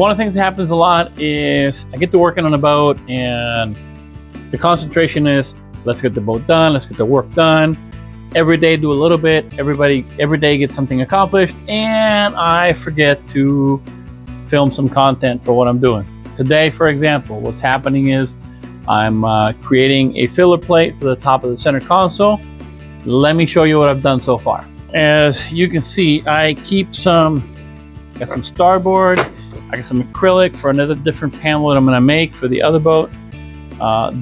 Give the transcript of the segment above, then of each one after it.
One of the things that happens a lot is I get to working on a boat and the concentration is, let's get the boat done, let's get the work done. Every day do a little bit, every day gets something accomplished, and I forget to film some content for what I'm doing. Today, for example, what's happening is I'm creating a filler plate for the top of the center console. Let me show you what I've done so far. As you can see, I keep got some StarBoard, I got some acrylic for another different panel that I'm gonna make for the other boat.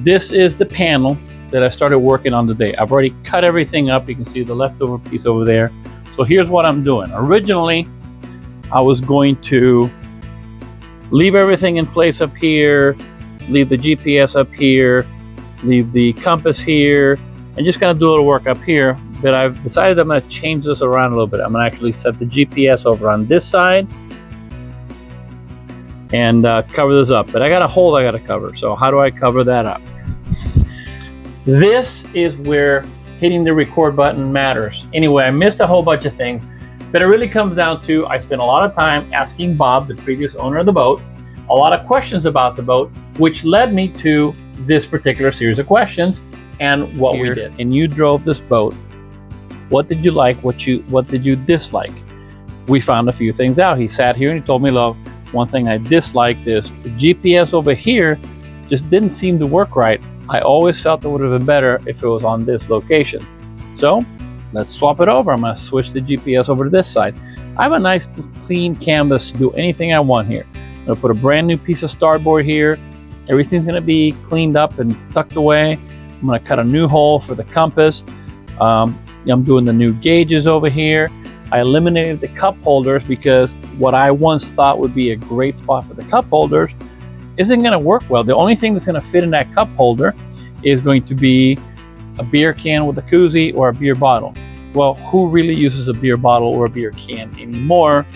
This is the panel that I started working on today. I've already cut everything up. You can see the leftover piece over there. So here's what I'm doing. Originally, I was going to leave everything in place up here, leave the GPS up here, leave the compass here, and just kind of do a little work up here. But I've decided I'm going to change this around a little bit. I'm going to actually set the GPS over on this side and cover this up. But I got a hole I got to cover. So how do I cover that up? This is where hitting the record button matters. Anyway, I missed a whole bunch of things, but it really comes down to I spent a lot of time asking Bob, the previous owner of the boat, a lot of questions about the boat, which led me to this particular series of questions and what we did. And you drove this boat. What did you like? What did you dislike? We found a few things out. He sat here and he told me, look, one thing I disliked is the GPS over here just didn't seem to work right. I always felt it would have been better if it was on this location. So let's swap it over. I'm going to switch the GPS over to this side. I have a nice clean canvas to do anything I want here. I'm going to put a brand new piece of StarBoard here. Everything's going to be cleaned up and tucked away. I'm going to cut a new hole for the compass. I'm doing the new gauges over here. I eliminated the cup holders because what I once thought would be a great spot for the cup holders isn't going to work well. The only thing that's going to fit in that cup holder is going to be a beer can with a koozie or a beer bottle. Well, who really uses a beer bottle or a beer can anymore?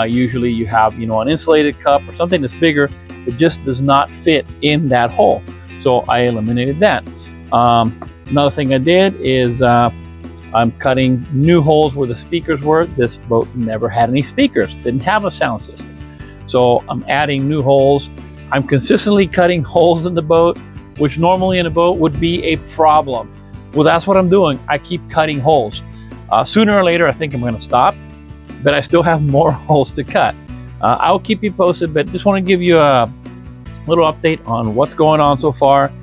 Usually you have, an insulated cup or something that's bigger. It just does not fit in that hole. So I eliminated that. Another thing I did is I'm cutting new holes where the speakers were. This boat never had any speakers, didn't have a sound system. So I'm adding new holes. I'm consistently cutting holes in the boat, which normally in a boat would be a problem. Well, that's what I'm doing. I keep cutting holes. Sooner or later, I think I'm going to stop, but I still have more holes to cut. I'll keep you posted, but just want to give you a little update on what's going on so far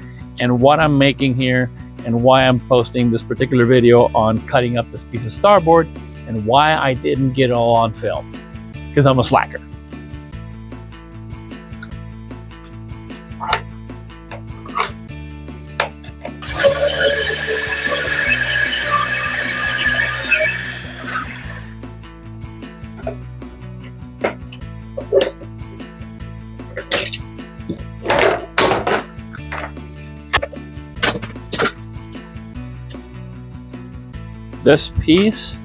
and what I'm making here and why I'm posting this particular video on cutting up this piece of StarBoard and why I didn't get it all on film, because I'm a slacker. This piece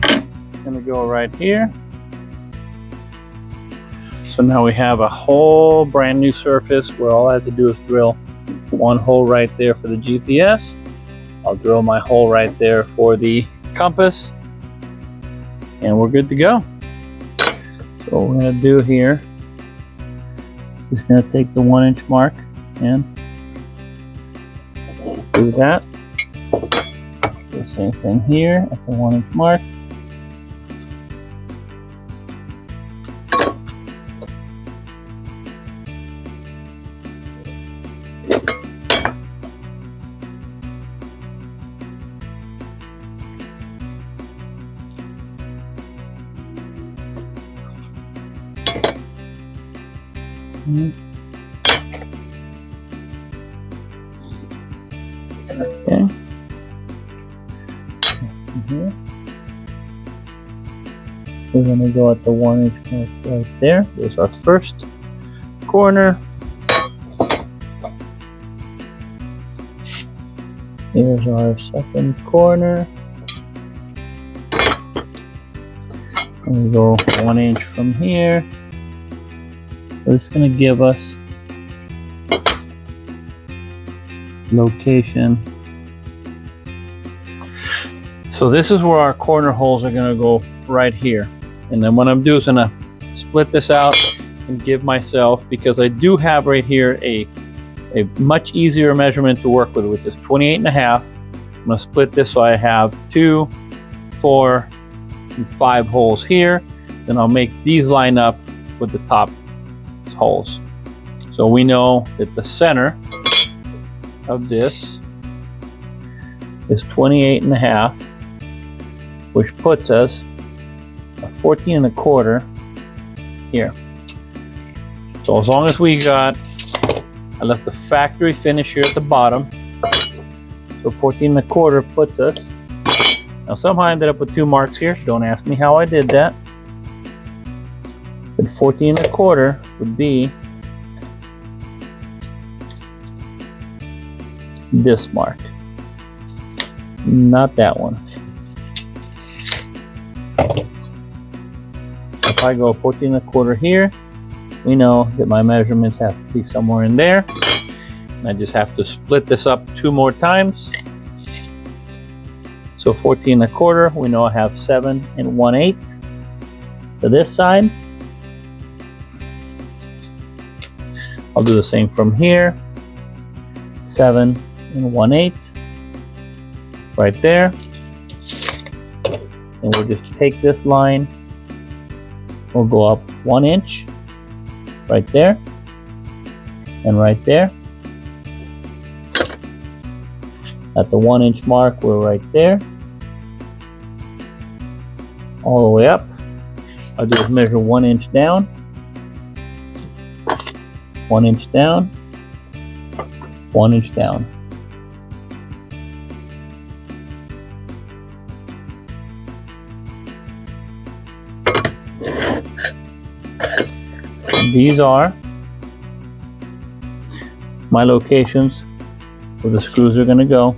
is going to go right here. So now we have a whole brand new surface where all I have to do is drill one hole right there for the GPS. I'll drill my hole right there for the compass, and we're good to go. So what we're going to do here is just going to take the 1 inch mark and do that. The same thing here at the 1 inch mark. Okay. Here. We're going to go at the 1 inch mark right there. There's our first corner. Here's our second corner. And we go 1 inch from here. So it's going to give us location. So this is where our corner holes are going to go right here. And then what I'm doing is going to split this out and give myself, because I do have right here a much easier measurement to work with, which is 28.5. I'm going to split this so I have 2, 4, and 5 holes here. Then I'll make these line up with the top holes. So we know that the center of this is 28.5, which puts us a 14.25 here. So as long as we got, I left the factory finish here at the bottom. So 14.25 puts us, now somehow I ended up with 2 marks here. Don't ask me how I did that. But 14.25 would be this mark, not that one. If I go 14.25 here, we know that my measurements have to be somewhere in there. And I just have to split this up 2 more times. So 14.25, we know I have 7 1/8 to this side. I'll do the same from here. 7 1/8 right there. And we'll just take this line. We'll go up 1 inch right there and right there. At the 1 inch mark, we're right there. All the way up. I'll just measure 1 inch down. 1 inch down. 1 inch down. These are my locations where the screws are going to go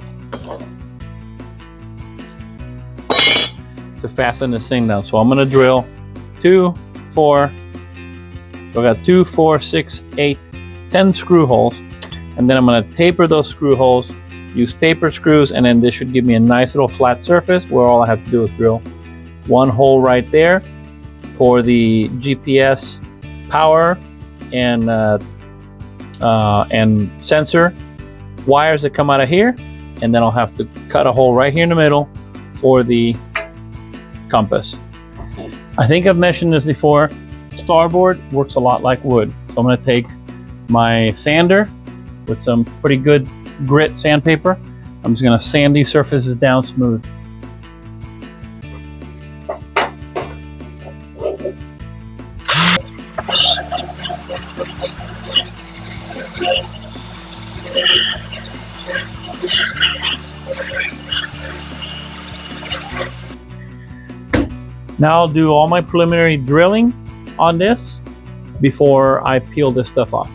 to fasten this thing down. So I'm going to drill 2, 4, so I got 2, 4, 6, 8, 10 screw holes, and then I'm going to taper those screw holes, use taper screws, and then this should give me a nice little flat surface where all I have to do is drill 1 hole right there for the GPS power and sensor wires that come out of here, and then I'll have to cut a hole right here in the middle for the compass. I think I've mentioned this before. StarBoard works a lot like wood. So I'm going to take my sander with some pretty good grit sandpaper. I'm just going to sand these surfaces down smooth. Now I'll do all my preliminary drilling on this before I peel this stuff off.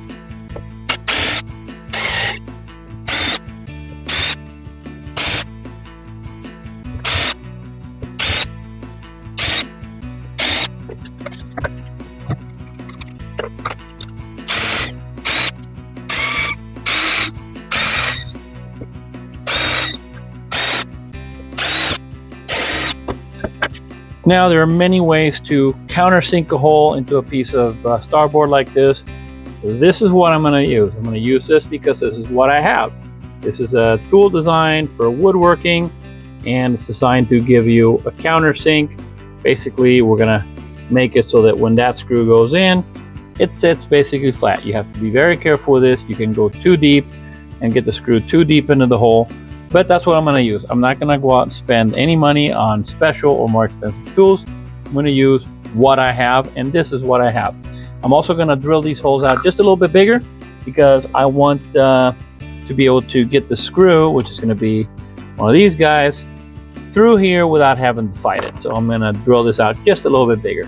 Now there are many ways to countersink a hole into a piece of StarBoard like this. This is what I'm going to use. I'm going to use this because this is what I have. This is a tool designed for woodworking, and it's designed to give you a countersink. Basically, we're going to make it so that when that screw goes in, it sits basically flat. You have to be very careful with this. You can go too deep and get the screw too deep into the hole. But that's what I'm going to use. I'm not going to go out and spend any money on special or more expensive tools. I'm going to use what I have, and this is what I have. I'm also going to drill these holes out just a little bit bigger because I want to be able to get the screw, which is going to be one of these guys, through here without having to fight it. So I'm going to drill this out just a little bit bigger.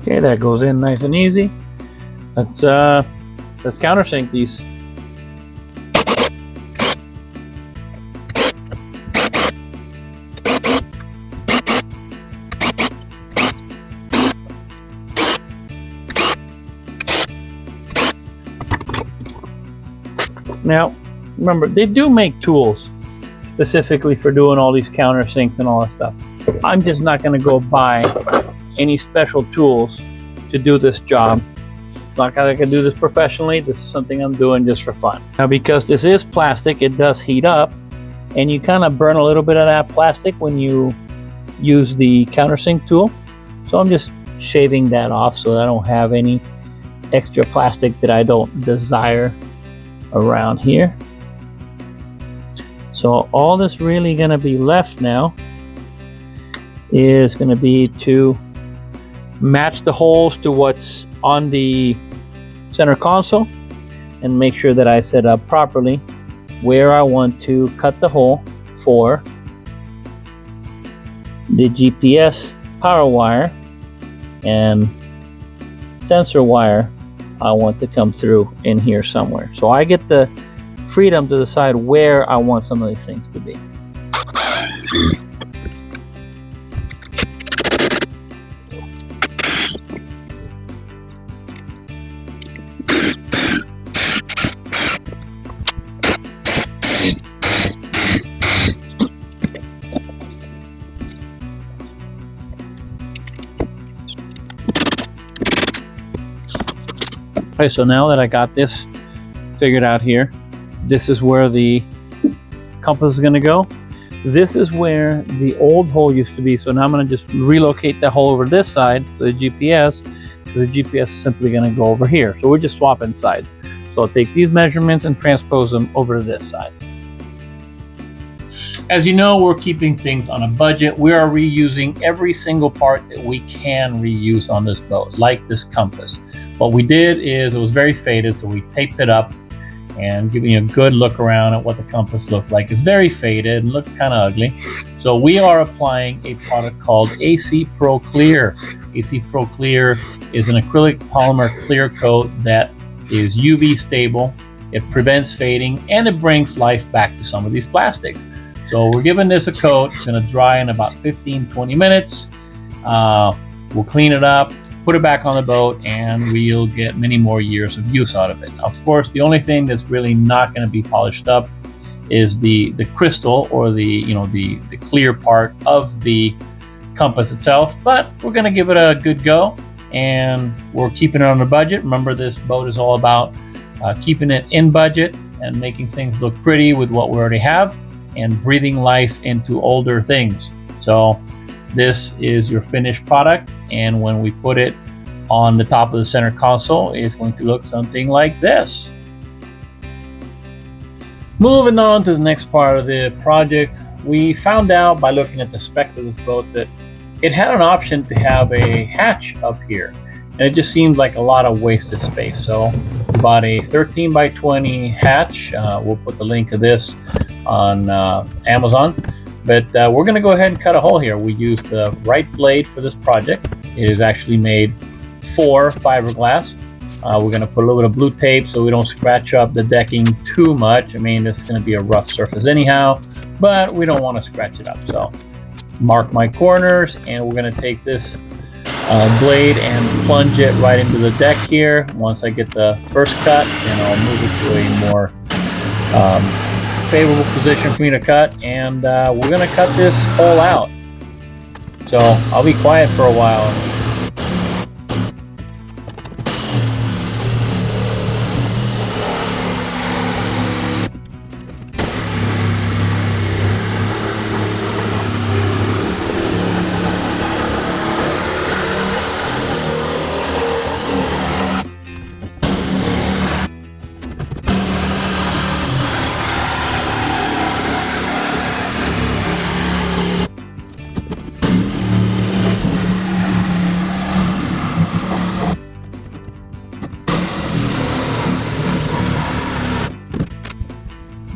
Okay, that goes in nice and easy. Let's countersink these. Now, remember, they do make tools specifically for doing all these countersinks and all that stuff. I'm just not going to go buy any special tools to do this job. It's not like I can do this professionally. This is something I'm doing just for fun. Now, because this is plastic, it does heat up, and you kind of burn a little bit of that plastic when you use the countersink tool. So I'm just shaving that off so that I don't have any extra plastic that I don't desire around here. So all that's really going to be left now is going to be to match the holes to what's on the center console and make sure that I set up properly where I want to cut the hole for the GPS power wire and sensor wire I want to come through in here somewhere. So I get the freedom to decide where I want some of these things to be. Okay, so now that I got this figured out here, this is where the compass is going to go. This is where the old hole used to be. So now I'm going to just relocate the hole over this side for the GPS. So the GPS is simply going to go over here. So we're just swapping sides. So I'll take these measurements and transpose them over to this side. As you know, we're keeping things on a budget. We are reusing every single part that we can reuse on this boat, like this compass. What we did is it was very faded, so we taped it up and giving you a good look around at what the compass looked like. It's very faded and looked kind of ugly. So we are applying a product called AC Pro Clear. AC Pro Clear is an acrylic polymer clear coat that is UV stable. It prevents fading and it brings life back to some of these plastics. So we're giving this a coat. It's going to dry in about 15-20 minutes. We'll clean it up, put it back on the boat, and we'll get many more years of use out of it. Of course, the only thing that's really not going to be polished up is the crystal or the clear part of the compass itself. But we're going to give it a good go, and we're keeping it on a budget. Remember, this boat is all about keeping it in budget and making things look pretty with what we already have, and breathing life into older things. So this is your finished product, and when we put it on the top of the center console, it's going to look something like this. Moving on to the next part of the project, we found out by looking at the spec of this boat that it had an option to have a hatch up here, and it just seemed like a lot of wasted space. So we bought a 13 by 20 hatch. We'll put the link of this on Amazon, but we're going to go ahead and cut a hole here. We used the right blade for this project. It is actually made for fiberglass. We're going to put a little bit of blue tape so we don't scratch up the decking too much. I mean, it's going to be a rough surface anyhow, but we don't want to scratch it up. So mark my corners, and we're going to take this blade and plunge it right into the deck here. Once I get the first cut, then I'll move it to a more favorable position for me to cut, and we're going to cut this hole out. So I'll be quiet for a while.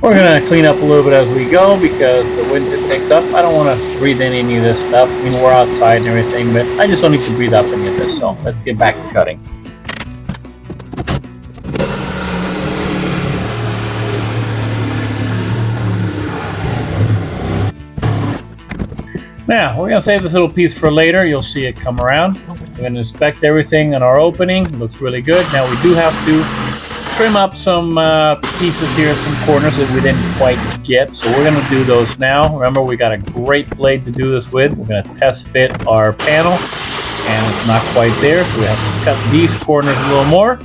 We're going to clean up a little bit as we go because the wind picks up. I don't want to breathe in any of this stuff. I mean, we're outside and everything, but I just don't need to breathe up any of this. So let's get back to cutting. Now, we're going to save this little piece for later. You'll see it come around. We're going to inspect everything in our opening. It looks really good. Now, we do have to trim up some pieces here, some corners that we didn't quite get. So we're going to do those now. Remember, we got a great blade to do this with. We're going to test fit our panel, and it's not quite there, so we have to cut these corners a little more.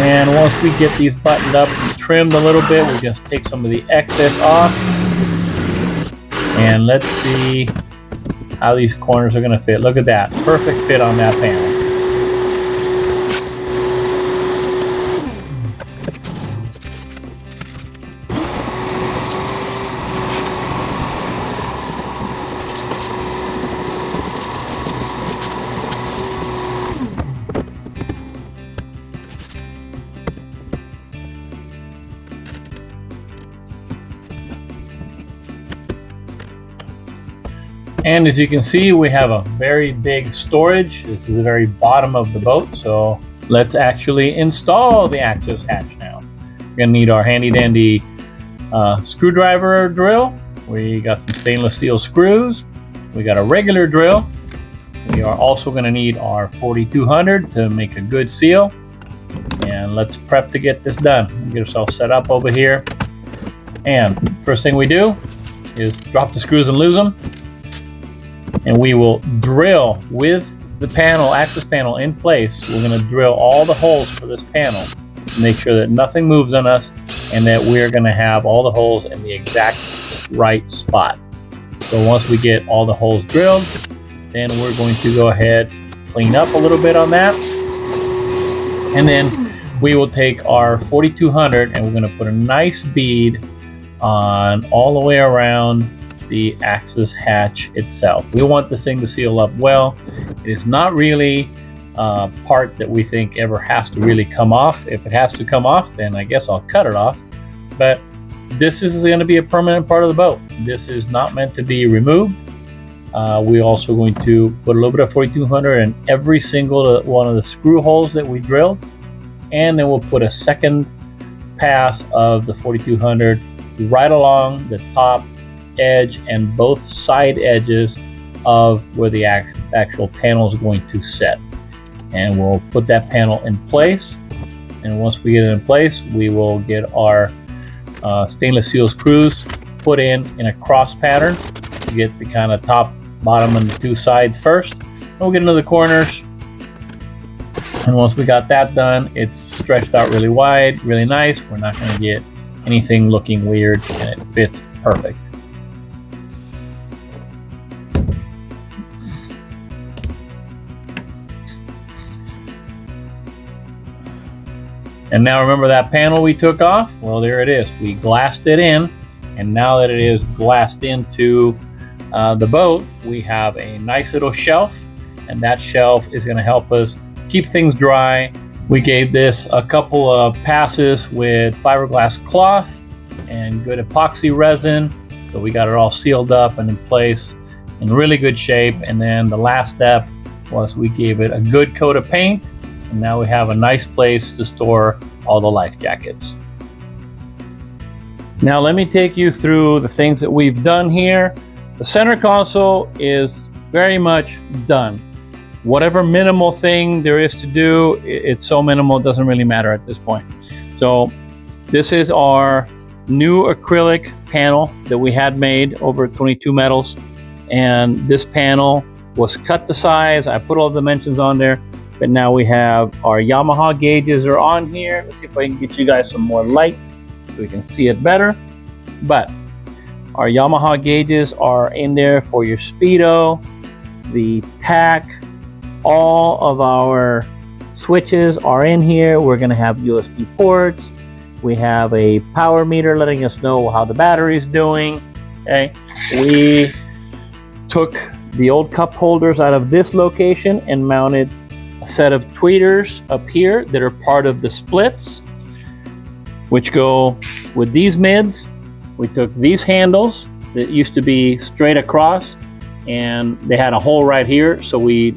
And once we get these buttoned up and trimmed a little bit, we just take some of the excess off. And let's see how these corners are going to fit. Look at that. Perfect fit on that panel. And as you can see, we have a very big storage. This is the very bottom of the boat. So let's actually install the access hatch now. We're gonna need our handy dandy screwdriver drill. We got some stainless steel screws. We got a regular drill. We are also gonna need our 4200 to make a good seal. And let's prep to get this done. Get ourselves set up over here. And first thing we do is drop the screws and lose them. And we will drill with the panel, access panel in place. We're going to drill all the holes for this panel to make sure that nothing moves on us and that we're going to have all the holes in the exact right spot. So once we get all the holes drilled, then we're going to go ahead, clean up a little bit on that. And then we will take our 4200 and we're going to put a nice bead on all the way around the access hatch itself. We want this thing to seal up well. It is not really a part that we think ever has to really come off. If it has to come off, then I guess I'll cut it off. But this is going to be a permanent part of the boat. This is not meant to be removed. We're also going to put a little bit of 4200 in every single one of the screw holes that we drilled. And then we'll put a second pass of the 4200 right along the top edge and both side edges of where the actual panel is going to set. And we'll put that panel in place. And once we get it in place, we will get our stainless steel screws put in a cross pattern to get the kind of top, bottom, and the two sides first. And we'll get into the corners. And once we got that done, it's stretched out really wide, really nice. We're not going to get anything looking weird, and it fits perfect. And now remember that panel we took off? Well, there it is. We glassed it in, and now that it is glassed into the boat, we have a nice little shelf, and that shelf is going to help us keep things dry. We gave this a couple of passes with fiberglass cloth and good epoxy resin, so we got it all sealed up and in place in really good shape. And then the last step was we gave it a good coat of paint, and now we have a nice place to store all the life jackets. Now let me take you through the things that we've done here. The center console is very much done. Whatever minimal thing there is to do, it's so minimal it doesn't really matter at this point. So this is our new acrylic panel that we had made over 22 metals, and this panel was cut to size. I put all the dimensions on there, but now we have our Yamaha gauges are on here. Let's see if I can get you guys some more light so we can see it better. But our Yamaha gauges are in there for your speedo, the tack. All of our switches are in here. We're going to have USB ports. We have a power meter letting us know how the battery is doing. Okay, we took the old cup holders out of this location and mounted a set of tweeters up here that are part of the splits, which go with these mids. We took these handles that used to be straight across, and they had a hole right here, so we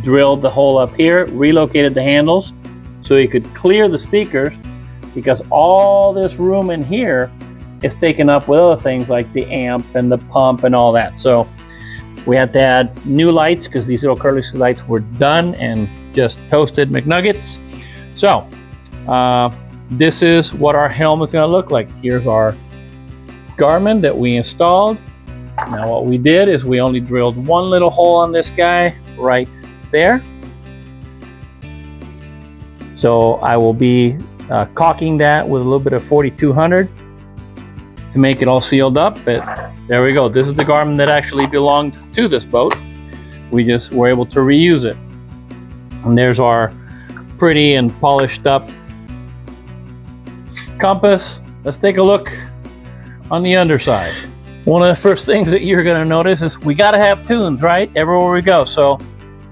drilled the hole up here, relocated the handles so you could clear the speakers, because all this room in here is taken up with other things like the amp and the pump and all that. So we had to add new lights because these little curly lights were done and just toasted McNuggets. So This is what our helm is going to look like. Here's our Garmin that we installed. Now what we did is we only drilled one little hole on this guy right there. So I will be caulking that with a little bit of 4200 to make it all sealed up. But there we go. This is the Garmin that actually belonged to this boat. We just were able to reuse it. And there's our pretty and polished up compass. Let's take a look on the underside. One of the first things that you're going to notice is we got to have tunes, right? Everywhere we go. So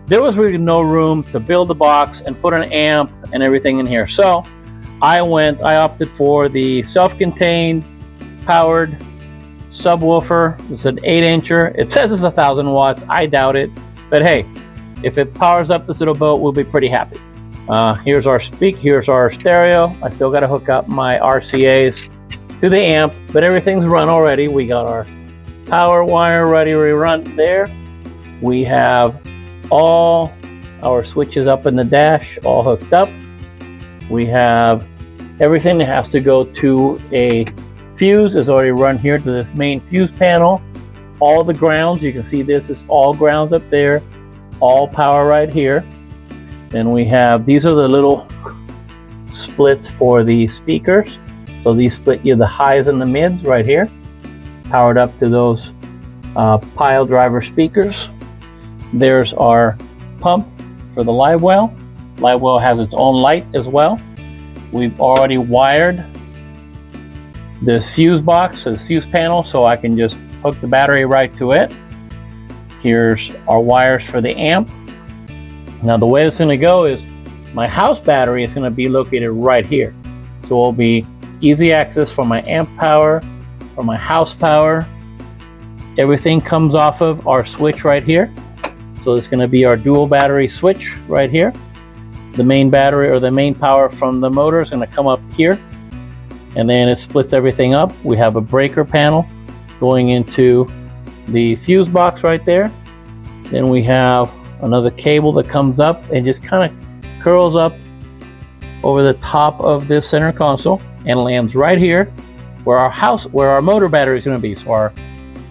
there was really no room to build a box and put an amp and everything in here. So I opted for the self-contained powered subwoofer. It's an 8-incher. It says it's 1,000 watts. I doubt it. But hey, if it powers up this little boat, we'll be pretty happy. Here's our stereo. I still got to hook up my RCAs to the amp, but everything's run already. We got our power wire ready to run there. We have all our switches up in the dash, all hooked up. We have everything that has to go to a fuse is already run here to this main fuse panel. All the grounds, you can see this is all grounds up there, all power right here. Then we have, these are the little splits for the speakers. So these split you the highs and the mids right here, powered up to those pile driver speakers. There's our pump for the live well. Live well has its own light as well. We've already wired this fuse box, this fuse panel, so I can just hook the battery right to it. Here's our wires for the amp. Now the way it's going to go is my house battery is going to be located right here. So it'll be easy access for my amp power, for my house power. Everything comes off of our switch right here. So it's going to be our dual battery switch right here. The main battery or the main power from the motor is going to come up here, and then it splits everything up. We have a breaker panel going into the fuse box right there. Then we have another cable that comes up and just kind of curls up over the top of this center console and lands right here where our motor battery is going to be. So our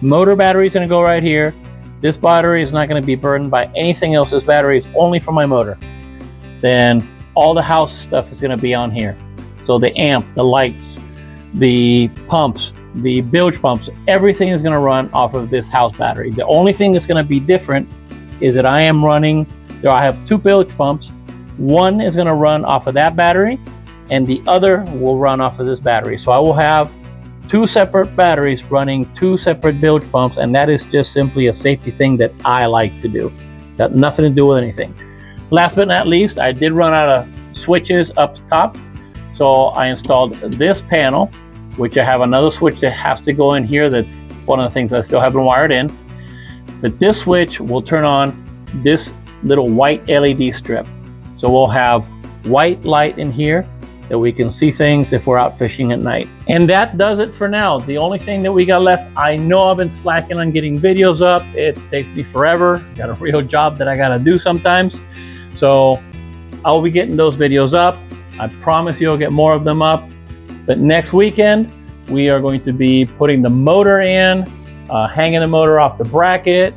motor battery is going to go right here. This battery is not going to be burdened by anything else. This battery is only for my motor. Then all the house stuff is going to be on here. So the amp, the lights, the pumps, the bilge pumps, everything is going to run off of this house battery. The only thing that's going to be different is that I have two bilge pumps. One is going to run off of that battery, and the other will run off of this battery. So I will have two separate batteries running two separate bilge pumps, and that is just simply a safety thing that I like to do. Got nothing to do with anything. Last but not least, I did run out of switches up top, so I installed this panel, which I have another switch that has to go in here. That's one of the things I still haven't wired in. But this switch will turn on this little white LED strip. So we'll have white light in here that we can see things if we're out fishing at night. And that does it for now. The only thing that we got left, I know I've been slacking on getting videos up. It takes me forever. Got a real job that I gotta do sometimes. So I'll be getting those videos up. I promise you'll get more of them up. But next weekend, we are going to be putting the motor in, hanging the motor off the bracket.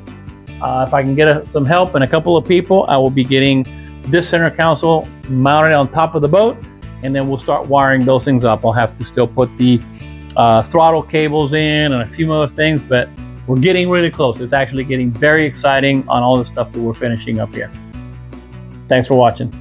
If I can get some help and a couple of people, I will be getting this center console mounted on top of the boat, and then we'll start wiring those things up. I'll have to still put the throttle cables in and a few other things, but we're getting really close. It's actually getting very exciting on all the stuff that we're finishing up here. Thanks for watching.